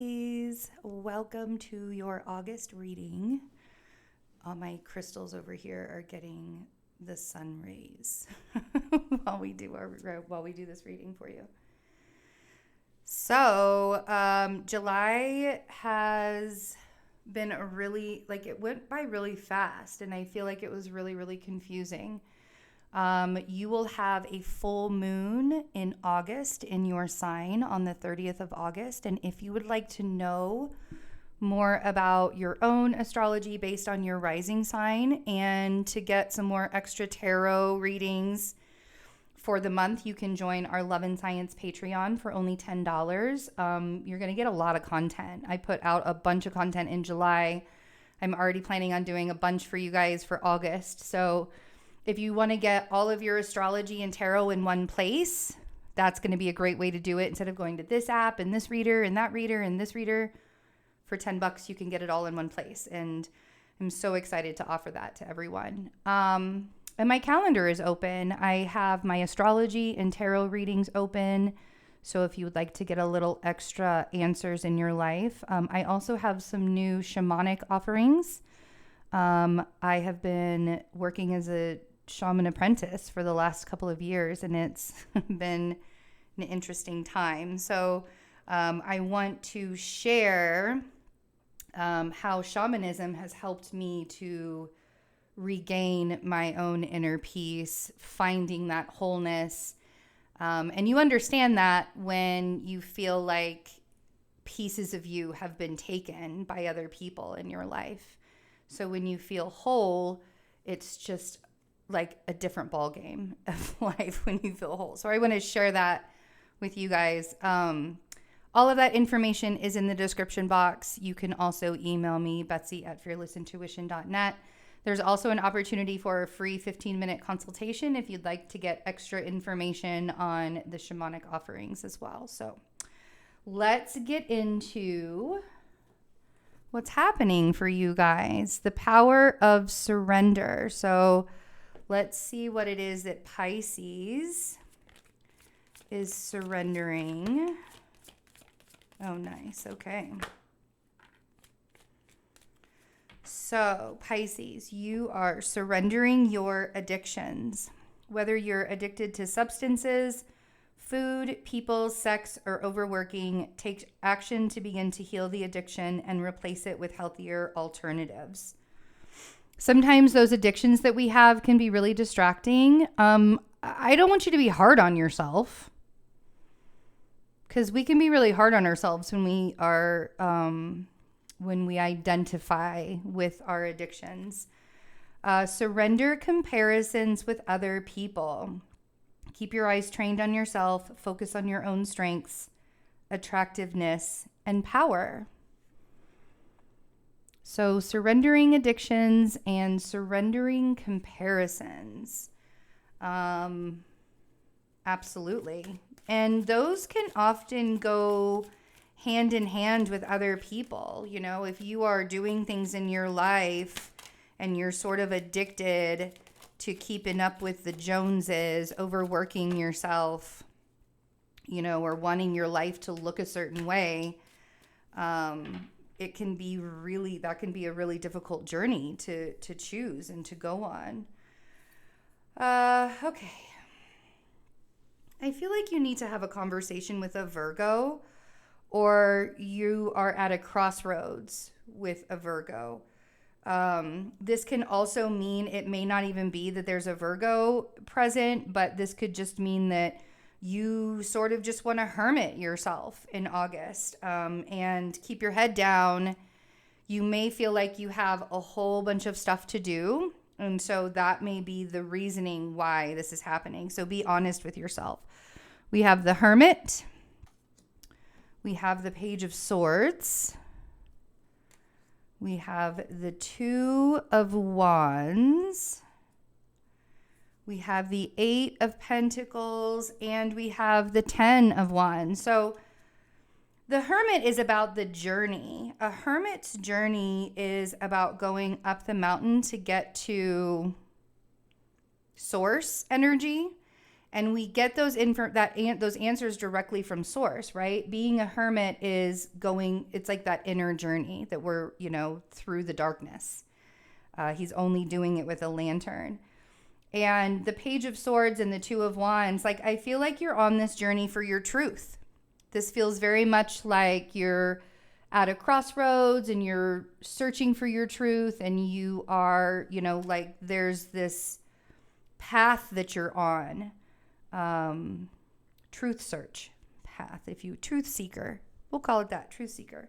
Pisces, welcome to your August reading. All my crystals over here are getting the sun rays while we do this reading for you. So, July has been it went by really fast, and I feel like it was really, really confusing. You will have a full moon in August in your sign on the 30th of August. And if you would like to know more about your own astrology based on your rising sign and to get some more extra tarot readings for the month, you can join our Love and Science Patreon for only $10. You're going to get a lot of content. I put out a bunch of content in July. I'm already planning on doing a bunch for you guys for August. So if you want to get all of your astrology and tarot in one place, that's going to be a great way to do it. Instead of going to this app and this reader and that reader and this reader, for $10, you can get it all in one place. And I'm so excited to offer that to everyone. And my calendar is open. I have my astrology and tarot readings open. So if you would like to get a little extra answers in your life, I also have some new shamanic offerings. I have been working as a shaman apprentice for the last couple of years, and it's been an interesting time. So I want to share how shamanism has helped me to regain my own inner peace, finding that wholeness. And you understand that when you feel like pieces of you have been taken by other people in your life. So when you feel whole, it's just like a different ball game of life when you feel whole. So I want to share that with you guys. All of that information is in the description box. You can also email me, Betsy@fearlessintuition.net. There's also an opportunity for a free 15-minute consultation if you'd like to get extra information on the shamanic offerings as well. So let's get into what's happening for you guys. The power of surrender. So let's see what it is that Pisces is surrendering. Oh, nice. Okay. So, Pisces, you are surrendering your addictions. Whether you're addicted to substances, food, people, sex, or overworking, take action to begin to heal the addiction and replace it with healthier alternatives. Sometimes those addictions that we have can be really distracting. I don't want you to be hard on yourself, because we can be really hard on ourselves when we are when we identify with our addictions. Surrender comparisons with other people. Keep your eyes trained on yourself. Focus on your own strengths, attractiveness, and power. So surrendering addictions and surrendering comparisons. Absolutely. And those can often go hand in hand with other people. You know, if you are doing things in your life and you're sort of addicted to keeping up with the Joneses, overworking yourself, you know, or wanting your life to look a certain way, it can be that can be a really difficult journey to choose and to go on. Okay. I feel like you need to have a conversation with a Virgo, or you are at a crossroads with a Virgo. This can also mean it may not even be that there's a Virgo present, but this could just mean that you sort of just want to hermit yourself in August and keep your head down. You may feel like you have a whole bunch of stuff to do. And so that may be the reasoning why this is happening. So be honest with yourself. We have the Hermit. We have the Page of Swords. We have the Two of Wands. We have the Eight of Pentacles, and we have the 10 of Wands. So the Hermit is about the journey. A hermit's journey is about going up the mountain to get to source energy. And we get those those answers directly from source, right? Being a hermit is it's like that inner journey that we're, through the darkness. He's only doing it with a lantern. And the Page of Swords and the Two of Wands, like, I feel like you're on this journey for your truth. This feels very much like you're at a crossroads and you're searching for your truth, and you are, like, there's this path that you're on. Truth search path, truth seeker, we'll call it that, truth seeker.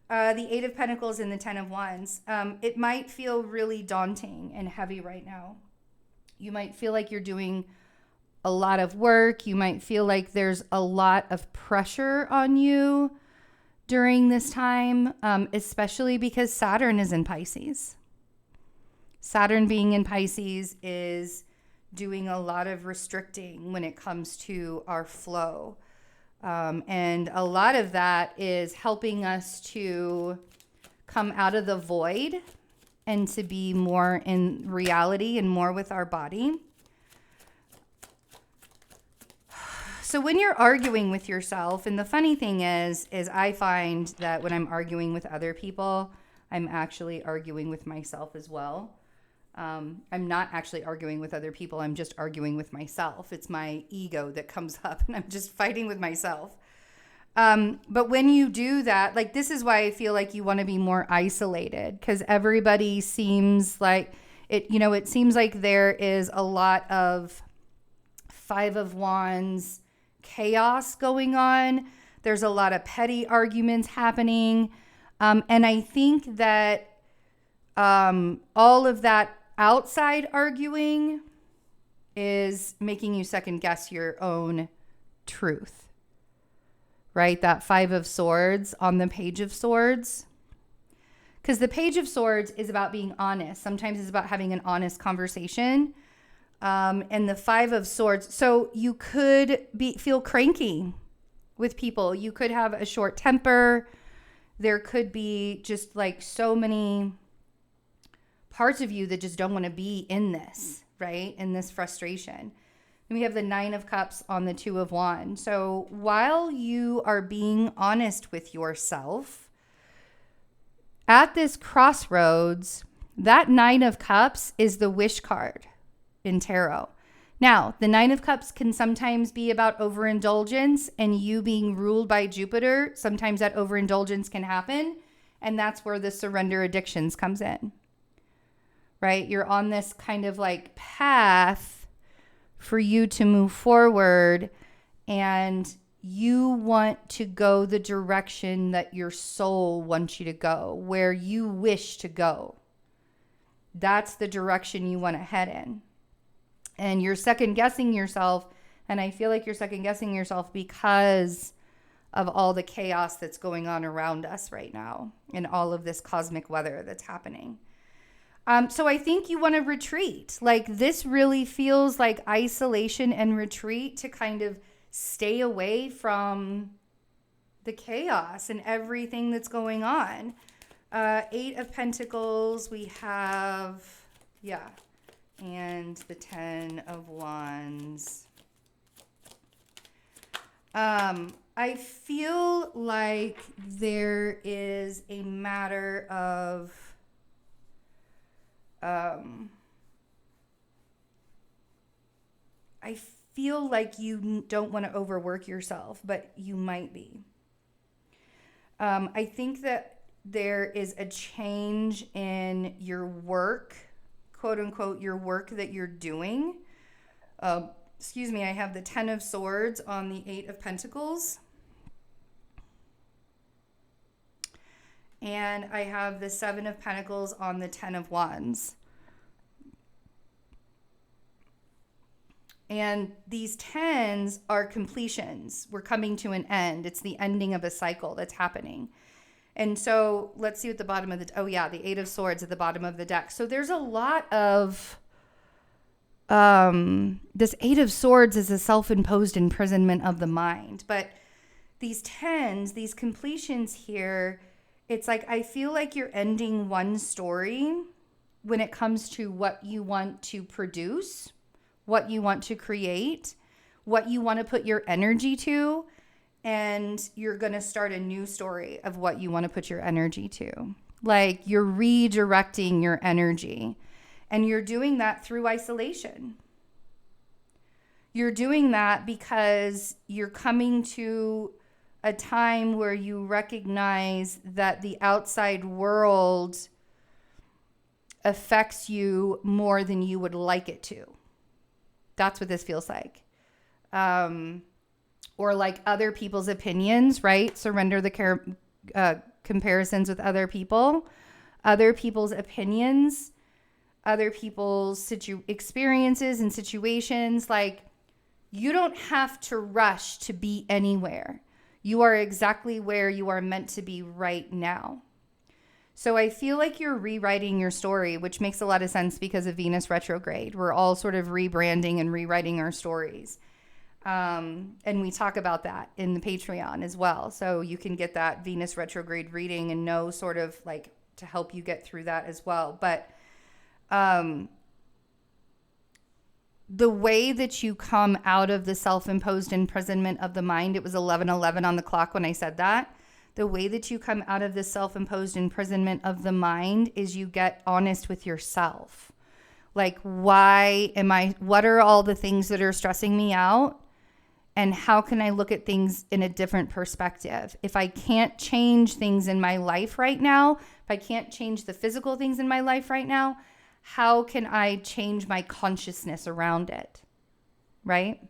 The Eight of Pentacles and the Ten of Wands. It might feel really daunting and heavy right now. You might feel like you're doing a lot of work. You might feel like there's a lot of pressure on you during this time, especially because Saturn is in Pisces. Saturn being in Pisces is doing a lot of restricting when it comes to our flow. And a lot of that is helping us to come out of the void and to be more in reality and more with our body. So when you're arguing with yourself, and the funny thing is I find that when I'm arguing with other people, I'm actually arguing with myself as well. I'm not actually arguing with other people. I'm just arguing with myself. It's my ego that comes up and I'm just fighting with myself. But when you do that, like, this is why I feel like you want to be more isolated, because everybody seems like it seems like there is a lot of Five of Wands chaos going on. There's a lot of petty arguments happening. And I think that all of that outside arguing is making you second guess your own truth, right? That Five of Swords on the Page of Swords. Because the Page of Swords is about being honest. Sometimes it's about having an honest conversation. And the Five of Swords. So you could feel cranky with people. You could have a short temper. There could be just like so many parts of you that just don't want to be in this, right? In this frustration. And we have the Nine of Cups on the Two of Wands. So while you are being honest with yourself, at this crossroads, that Nine of Cups is the wish card in tarot. Now, the Nine of Cups can sometimes be about overindulgence and you being ruled by Jupiter. Sometimes that overindulgence can happen. And that's where the surrender addictions comes in, right? You're on this kind of like path for you to move forward, and you want to go the direction that your soul wants you to go, where you wish to go. That's the direction you want to head in. And you're second guessing yourself. And I feel like you're second guessing yourself because of all the chaos that's going on around us right now and all of this cosmic weather that's happening. So I think you want to retreat. Like, this really feels like isolation and retreat to kind of stay away from the chaos and everything that's going on. Eight of Pentacles, we have, and the Ten of Wands. I feel like there is a matter of I feel like you don't want to overwork yourself, but you might be. I think that there is a change in your work, quote unquote, your work that you're doing. I have the Ten of Swords on the Eight of Pentacles. And I have the Seven of Pentacles on the Ten of Wands. And these tens are completions. We're coming to an end. It's the ending of a cycle that's happening. And so let's see what the bottom of the Eight of Swords at the bottom of the deck. So there's a lot of, this Eight of Swords is a self-imposed imprisonment of the mind. But these tens, these completions here, it's like, I feel like you're ending one story when it comes to what you want to produce, what you want to create. what you want to put your energy to, and you're going to start a new story of what you want to put your energy to. Like you're redirecting your energy, and you're doing that through isolation. You're doing that because you're coming to a time where you recognize that the outside world affects you more than you would like it to. That's what this feels like. Or like other people's opinions, right? Surrender the comparisons with other people, other people's opinions, other people's experiences and situations. Like, you don't have to rush to be anywhere. You are exactly where you are meant to be right now. So I feel like you're rewriting your story, which makes a lot of sense because of Venus retrograde. We're all sort of rebranding and rewriting our stories. And we talk about that in the Patreon as well. So you can get that Venus retrograde reading and know sort of like to help you get through that as well. But the way that you come out of the self-imposed imprisonment of the mind, it was 11:11 on the clock when I said that. The way that you come out of the self-imposed imprisonment of the mind is you get honest with yourself. Like, what are all the things that are stressing me out? And how can I look at things in a different perspective? If I can't change things in my life right now, if I can't change the physical things in my life right now, how can I change my consciousness around it? Right?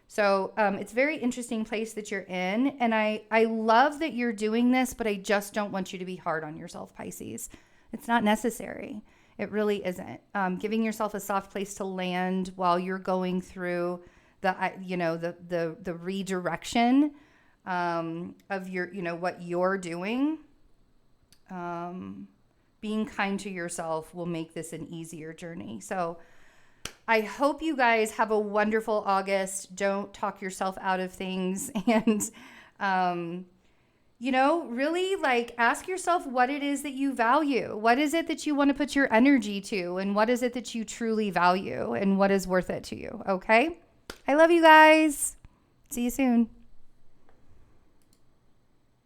So it's a very interesting place that you're in. And I love that you're doing this, but I just don't want you to be hard on yourself, Pisces. It's not necessary. It really isn't. Giving yourself a soft place to land while you're going through the redirection of your, what you're doing. Being kind to yourself will make this an easier journey. So I hope you guys have a wonderful August. Don't talk yourself out of things. And, really like ask yourself what it is that you value. What is it that you want to put your energy to? And what is it that you truly value? And what is worth it to you? Okay? I love you guys. See you soon.